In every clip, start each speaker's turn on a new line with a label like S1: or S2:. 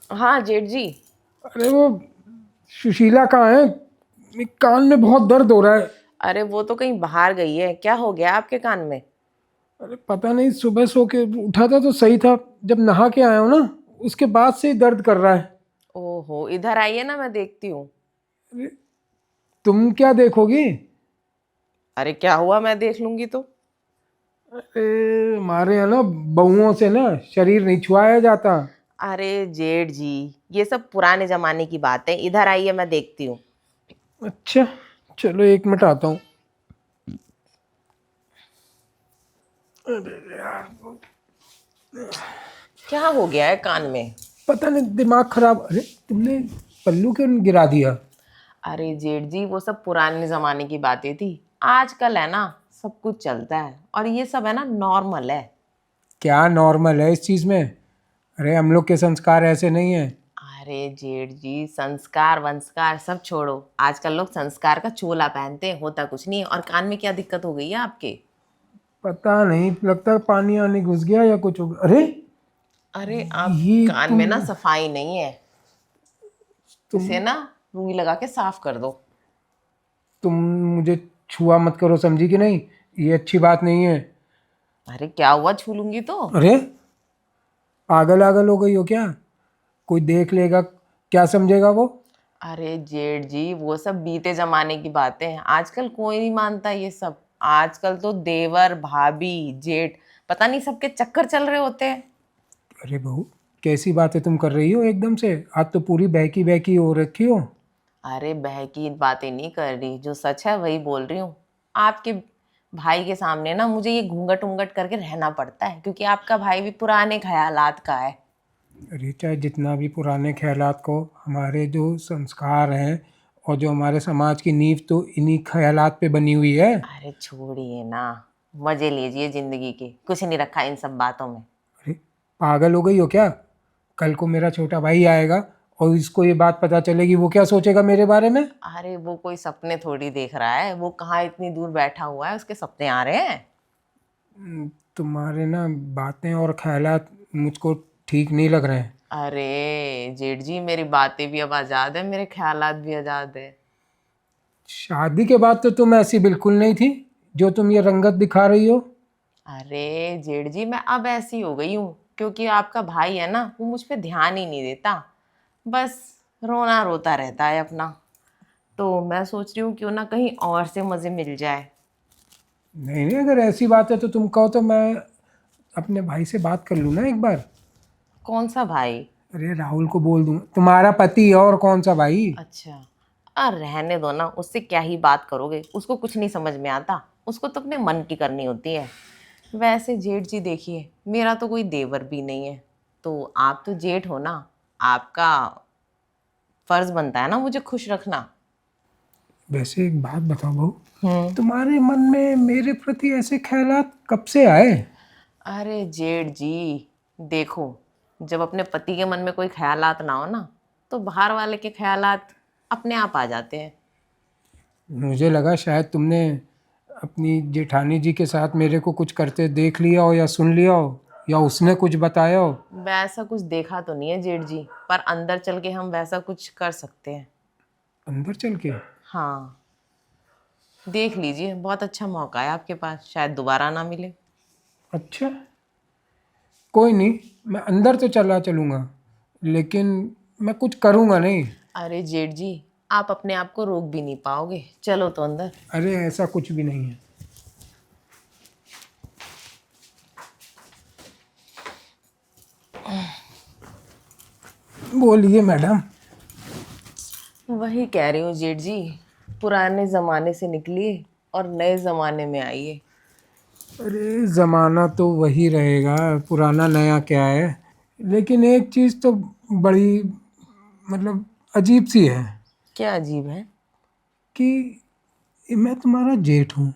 S1: हाँ जेठ जी।
S2: अरे वो सुशीला कहाँ है? मेरे कान में बहुत दर्द हो रहा है।
S1: अरे वो तो कहीं बाहर गई है। क्या हो गया आपके कान में?
S2: अरे पता नहीं, सुबह सो के उठा था तो सही था, जब नहा के आया हूँ ना उसके बाद से ही दर्द कर रहा है।
S1: ओहो, इधर आइए ना, मैं देखती हूँ।
S2: अरे तुम क्या देखोगी?
S1: अरे क्या हुआ, मैं देख लूंगी तो।
S2: अरे हमारे यहाँ ना बहुओं से ना शरीर नहीं छुआया जाता।
S1: अरे जेठ जी, ये सब पुराने जमाने की बात है। इधर आइए, मैं देखती हूँ।
S2: अच्छा, चलो 1 मिनट आता हूँ। अरे यार,
S1: क्या हो गया है कान में?
S2: पता नहीं, दिमाग खराब। अरे तुमने पल्लू क्यों गिरा दिया?
S1: अरे जेठ जी, वो सब पुराने जमाने की बातें थी। आजकल है ना, सब कुछ चलता है और ये सब है ना नॉर्मल है।
S2: क्या नॉर्मल है इस चीज में? अरे हम लोग के संस्कार ऐसे नहीं है।
S1: अरे जेठ जी, संस्कार वंस्कार सब छोड़ो। आजकल लोग संस्कार का चोला पहनते हैं, होता कुछ नहीं है। और कान में क्या दिक्कत हो गई है आपके?
S2: पता नहीं, लगता है पानी आने घुस गया या कुछ हो गया। अरे
S1: अरे आप
S2: ये
S1: कान में ना
S2: तुम
S1: सफाई नहीं है।
S2: तुम
S1: इसे ना रूई लगा के साफ कर दो।
S2: तुम मुझे छुआ मत करो, समझी कि नहीं? ये अच्छी बात नहीं है।
S1: अरे क्या हुआ, छू लूंगी तो।
S2: अरे पागल आगल हो गई हो क्या? कोई देख लेगा, क्या समझेगा वो?
S1: अरे जेठ जी, वो सब बीते जमाने की बातें हैं। आजकल कोई नहीं मानता ये सब। आजकल तो देवर भाभी जेठ, पता नहीं सबके चक्कर चल रहे होते हैं।
S2: अरे बहू, कैसी बातें तुम कर रही हो एकदम से? आज तो पूरी बहकी बहकी हो रखी हो।
S1: अरे बह की बातें नहीं कर रही, जो सच है वही बोल रही हूँ। आपके भाई के सामने ना मुझे ये घूंघट उंगट करके रहना पड़ता है, क्योंकि आपका भाई भी पुराने ख्यालात का है।
S2: अरे चाहे जितना भी पुराने ख्यालात को, हमारे जो संस्कार हैं और जो हमारे समाज की नींव तो इन्हीं ख्यालात पे बनी हुई है।
S1: अरे छोड़िए ना, मजे लीजिए जिंदगी के। कुछ नहीं रखा इन सब बातों में।
S2: अरे पागल हो गई हो क्या? कल को मेरा छोटा भाई आएगा और इसको ये बात पता चलेगी, वो क्या सोचेगा मेरे बारे में?
S1: अरे वो कोई सपने थोड़ी देख रहा है, वो कहाँ इतनी दूर बैठा हुआ है, उसके सपने आ रहे हैं।
S2: तुम्हारे ना बातें और ख्यालात मुझको ठीक नहीं लग रहे हैं।
S1: अरे जेठ जी, मेरी बातें भी अब आजाद है, मेरे ख्यालात भी आजाद है।
S2: शादी के बाद तो तुम ऐसी बिल्कुल नहीं थी जो तुम ये रंगत दिखा रही हो।
S1: अरे जेठ जी, मैं अब ऐसी हो गई हूँ क्योंकि आपका भाई है ना, वो मुझ पे ध्यान ही नहीं देता। बस रोना रोता रहता है अपना। तो मैं सोच रही हूँ क्यों ना कहीं और से मजे मिल जाए।
S2: नहीं नहीं, अगर ऐसी बात है तो तुम कहो तो मैं अपने भाई से बात कर लूँ ना एक बार।
S1: कौन सा भाई?
S2: अरे राहुल को बोल दूँ, तुम्हारा पति और कौन सा भाई?
S1: अच्छा। रहने दो ना, उससे क्या ही बात करोगे, उसको कुछ नहीं समझ में आता। उसको तो अपने मन की करनी होती है। वैसे जेठ जी देखिए, मेरा तो कोई देवर भी नहीं है। तो आप तो जेठ हो ना, आपका फर्ज बनता है ना मुझे खुश रखना।
S2: वैसे एक बात बताओ बहू,
S1: हम्म।
S2: तुम्हारे मन में मेरे प्रति ऐसे ख्यालात कब से आए?
S1: अरे जेठ जी, देखो, जब अपने पति के मन में कोई ख्यालात ना हो ना, तो बाहर वाले के ख्यालात अपने आप आ जाते हैं।
S2: मुझे लगा शायद तुमने अपनी जेठानी जी के साथ मेरे को कुछ करते देख लिया हो या सुन लिया हो, या उसने कुछ बताया हो।
S1: वैसा कुछ देखा तो नहीं है जेठ जी, पर अंदर चल के हम वैसा कुछ कर सकते हैं।
S2: अंदर चल के?
S1: हाँ, देख लीजिए, बहुत अच्छा मौका है आपके पास, शायद दोबारा ना मिले।
S2: अच्छा, कोई नहीं, मैं अंदर तो चला चलूँगा, लेकिन मैं कुछ करूँगा नहीं।
S1: अरे जेठ जी, आप अपने आप को रोक भी नहीं पाओगे, चलो तो अंदर।
S2: अरे ऐसा कुछ भी नहीं है। बोलिए मैडम।
S1: वही कह रही हूँ जेठ जी, पुराने जमाने से निकलिए और नए जमाने में आइए।
S2: अरे ज़माना तो वही रहेगा, पुराना नया क्या है। लेकिन एक चीज़ तो बड़ी, मतलब अजीब सी है
S1: क्या अजीब है?
S2: कि मैं तुम्हारा जेठ हूँ,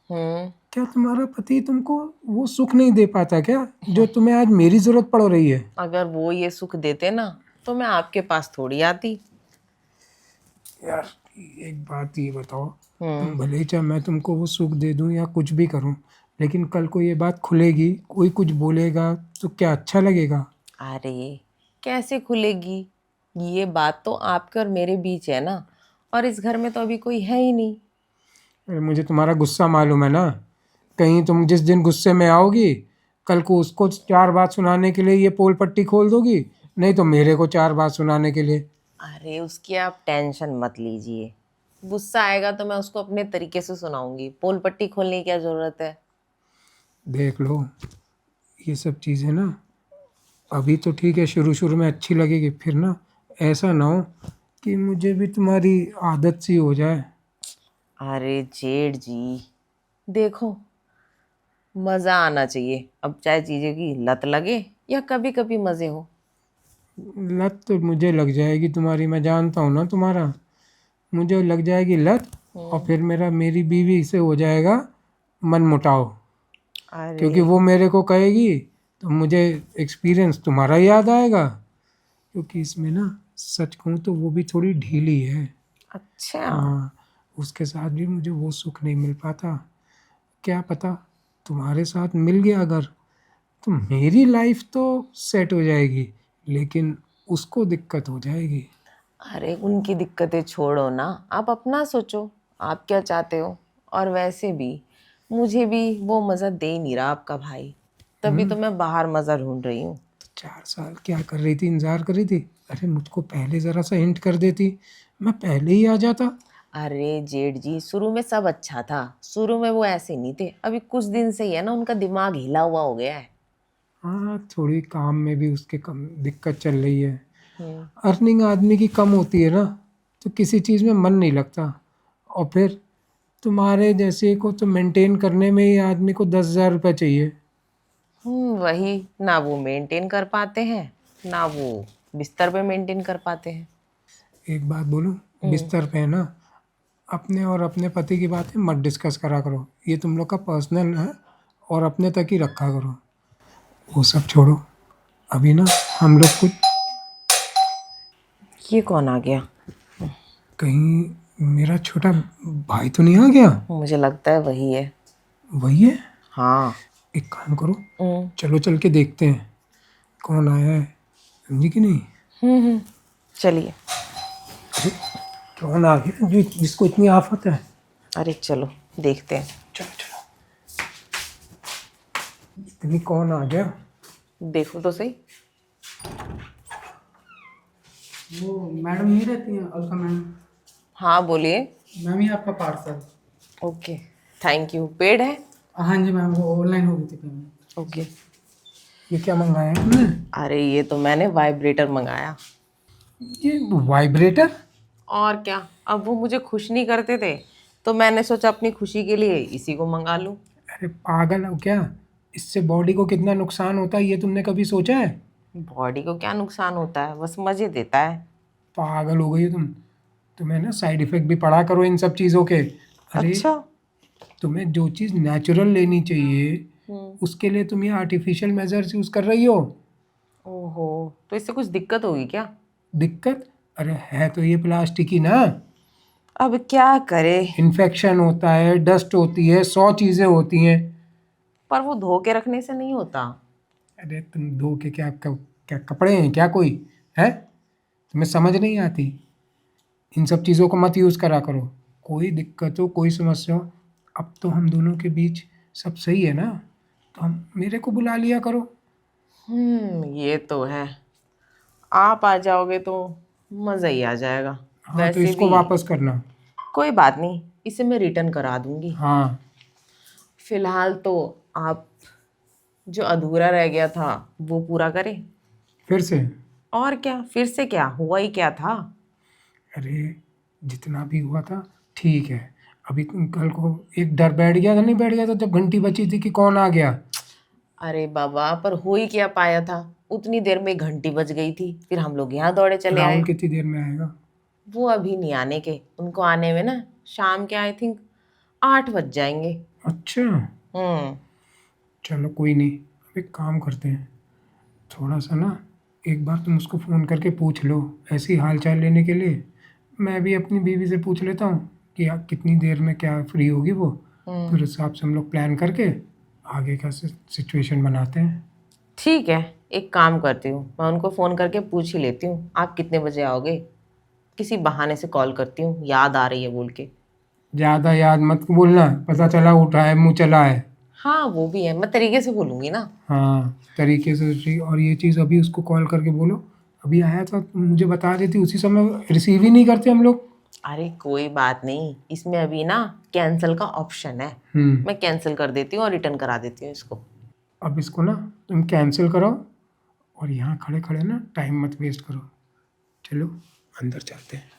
S1: हम्म।
S2: क्या तुम्हारा पति तुमको वो सुख नहीं दे पाता क्या जो तुम्हें आज मेरी ज़रूरत पड़ रही है?
S1: अगर वो ये सुख देते ना, तो मैं आपके पास थोड़ी आती।
S2: यार एक बात ये बताओ,
S1: हम्म।
S2: तुम भले ही चाहे मैं तुमको वो सुख दे दूं या कुछ भी करूं, लेकिन कल को ये बात खुलेगी, कोई कुछ बोलेगा तो क्या अच्छा लगेगा?
S1: अरे कैसे खुलेगी? ये बात तो आपके और मेरे बीच है ना, और इस घर में तो अभी कोई है ही नहीं।
S2: अरे मुझे तुम्हारा गुस्सा मालूम है ना। कहीं तुम जिस दिन गुस्से में आओगी, कल को उसको 4 बात सुनाने के लिए ये पोल पट्टी खोल दोगी, नहीं तो मेरे को 4 बात सुनाने के लिए।
S1: अरे उसकी आप टेंशन मत लीजिए, गुस्सा आएगा तो मैं उसको अपने तरीके से सुनाऊंगी, पोल पट्टी खोलने की क्या जरूरत है।
S2: देख लो, ये सब चीज़ें ना अभी तो ठीक है, शुरू शुरू में अच्छी लगेगी, फिर ना ऐसा ना हो कि मुझे भी तुम्हारी आदत सी हो जाए।
S1: अरे जेठ जी, देखो, मजा आना चाहिए, अब चाहे चीजें की लत लगे या कभी कभी मजे हो।
S2: लत तो मुझे लग जाएगी तुम्हारी, मैं जानता हूँ ना तुम्हारा। मुझे लग जाएगी लत, और फिर मेरी बीवी से हो जाएगा मन मुटाव, क्योंकि
S1: अरे
S2: वो मेरे को कहेगी तो मुझे एक्सपीरियंस तुम्हारा याद आएगा। क्योंकि इसमें ना सच कहूँ तो वो भी थोड़ी ढीली है।
S1: अच्छा।
S2: हाँ, उसके साथ भी मुझे वो सुख नहीं मिल पाता। क्या पता तुम्हारे साथ मिल गया अगर, तो मेरी लाइफ तो सेट हो जाएगी, लेकिन उसको दिक्कत हो जाएगी।
S1: अरे उनकी दिक्कतें छोड़ो ना, आप अपना सोचो, आप क्या चाहते हो। और वैसे भी मुझे भी वो मज़ा दे ही नहीं रहा आपका भाई, तभी तो मैं बाहर मज़ा ढूंढ रही हूँ।
S2: तो 4 साल क्या कर रही थी, इंतजार कर रही थी? अरे मुझको पहले ज़रा सा हिंट कर देती, मैं पहले ही आ जाता।
S1: अरे जेठ जी, शुरू में सब अच्छा था, शुरू में वो ऐसे नहीं थे, अभी कुछ दिन से ही है ना उनका दिमाग हिला हुआ हो गया है।
S2: हाँ, थोड़ी काम में भी उसके कम दिक्कत चल रही है।
S1: हम्म।
S2: अर्निंग आदमी की कम होती है ना, तो किसी चीज़ में मन नहीं लगता। और फिर तुम्हारे जैसे को तो मेंटेन करने में ही आदमी को 10,000 रुपये चाहिए।
S1: वही ना, वो मेंटेन कर पाते हैं ना वो बिस्तर पे मेंटेन कर पाते हैं।
S2: एक बात बोलूं,
S1: हम्म।
S2: बिस्तर पे है ना, अपने और अपने पति की बातें मत डिस्कस करा करो, ये तुम लोग का पर्सनल है, और अपने तक ही रखा करो। वो सब छोड़ो, अभी ना हम लोग कुछ,
S1: ये कौन आ गया?
S2: कहीं मेरा छोटा भाई तो नहीं आ गया?
S1: मुझे लगता है वही है।
S2: वही है।
S1: हाँ।
S2: एक काम करो,
S1: हम्म।
S2: चलो चल के देखते हैं कौन आया है, समझी कि नहीं?
S1: चलिए।
S2: अरे कौन आ गया जो जिसको इतनी आफत है?
S1: अरे चलो देखते हैं।
S2: चलो चलो, इतनी कौन आ गया?
S1: देखो तो सही।
S3: वो मैडम नहीं रहती हैं, अलका मैम?
S1: हाँ बोलिए।
S3: मैम ये आपका parcel.
S1: Okay, thank you. Paid है?
S3: हाँ जी मैम, वो ऑनलाइन हो गई थी पेमेंट।
S1: ओके।
S2: ये क्या मंगाया है तुमने?
S1: अरे ये तो मैंने वाइब्रेटर मंगाया।
S2: ये वाइब्रेटर?
S1: और क्या, अब वो मुझे खुश नहीं करते थे, तो मैंने सोचा अपनी खुशी के लिए इसी को मंगा लूं।
S2: अरे पागल हो क्या? इससे बॉडी को कितना नुकसान होता है ये तुमने कभी सोचा है?
S1: बॉडी को क्या नुकसान होता है, बस मजे देता है।
S2: पागल हो गई हो तुम। तुम्हें ना साइड इफेक्ट भी पड़ा करो इन सब चीज़ों के। अरे
S1: अच्छा।
S2: तुम्हें जो चीज़ नेचुरल लेनी चाहिए,
S1: हम्म।
S2: उसके लिए तुम ये आर्टिफिशियल मेजर्स यूज़ कर रही हो।
S1: ओहो, तो इससे कुछ दिक्कत होगी क्या?
S2: दिक्कत? अरे है तो ये प्लास्टिक ही ना।
S1: अब क्या करे।
S2: इन्फेक्शन होता है, डस्ट होती है, 100 चीज़ें होती हैं।
S1: पर वो धो के रखने से नहीं होता।
S2: अरे तुम धो के क्या क्या कपड़े हैं क्या कोई? है, तुम्हें समझ नहीं आती? इन सब चीज़ों को मत यूज़ करा करो। कोई दिक्कत हो, कोई समस्या हो, अब तो हम दोनों के बीच सब सही है ना, तो हम मेरे को बुला लिया करो।
S1: ये तो है, आप आ जाओगे तो मज़ा ही आ जाएगा।
S2: हाँ तो
S1: वैसे
S2: इसको
S1: भी
S2: वापस करना।
S1: कोई बात नहीं, इसे मैं रिटर्न करा दूंगी।
S2: हाँ,
S1: फिलहाल तो आप जो अधूरा रह गया था वो पूरा करें।
S2: फिर से?
S1: और क्या, फिर से क्या हुआ ही क्या था।
S2: अरे जितना भी हुआ था ठीक है। अभी तुम कल को एक डर बैठ गया था, नहीं बैठ गया था जब घंटी बची थी कि कौन आ गया?
S1: अरे बाबा, पर हो ही क्या पाया था, उतनी देर में घंटी बज गई थी, फिर हम लोग यहाँ दौड़े चले
S2: राहुल
S1: आए।
S2: कितनी देर में आएगा?
S1: वो अभी नहीं आने के, उनको आने में ना शाम के आई थिंक 8 बज जाएंगे।
S2: अच्छा,
S1: हम्म।
S2: चलो कोई नहीं। अब एक काम करते हैं, थोड़ा सा ना एक बार तुम उसको फ़ोन करके पूछ लो ऐसी हाल चाल लेने के लिए। मैं भी अपनी बीवी से पूछ लेता हूँ कि कितनी देर में क्या फ्री होगी वो, फिर उस हिसाब से हम लोग प्लान करके आगे का सिचुएशन बनाते हैं।
S1: ठीक है, एक काम करती हूँ, मैं उनको फ़ोन करके पूछ ही लेती हूँ आप कितने बजे आओगे। किसी बहाने से कॉल करती हूँ, याद आ रही है बोल के।
S2: ज़्यादा याद मत बोलना, पता चला उठा है मुँह चला है।
S1: हाँ वो भी है, मैं तरीके से बोलूँगी ना।
S2: हाँ तरीके से ठीक। और ये चीज़ अभी उसको कॉल करके बोलो, अभी आया था मुझे बता देती, उसी समय रिसीव ही नहीं करते हम लोग।
S1: अरे कोई बात नहीं, इसमें अभी ना कैंसिल का ऑप्शन है, मैं कैंसिल कर देती हूँ और रिटर्न करा देती हूँ इसको।
S2: अब इसको ना तुम कैंसिल करो और यहाँ खड़े खड़े ना टाइम मत वेस्ट करो। चलो अंदर चलते हैं।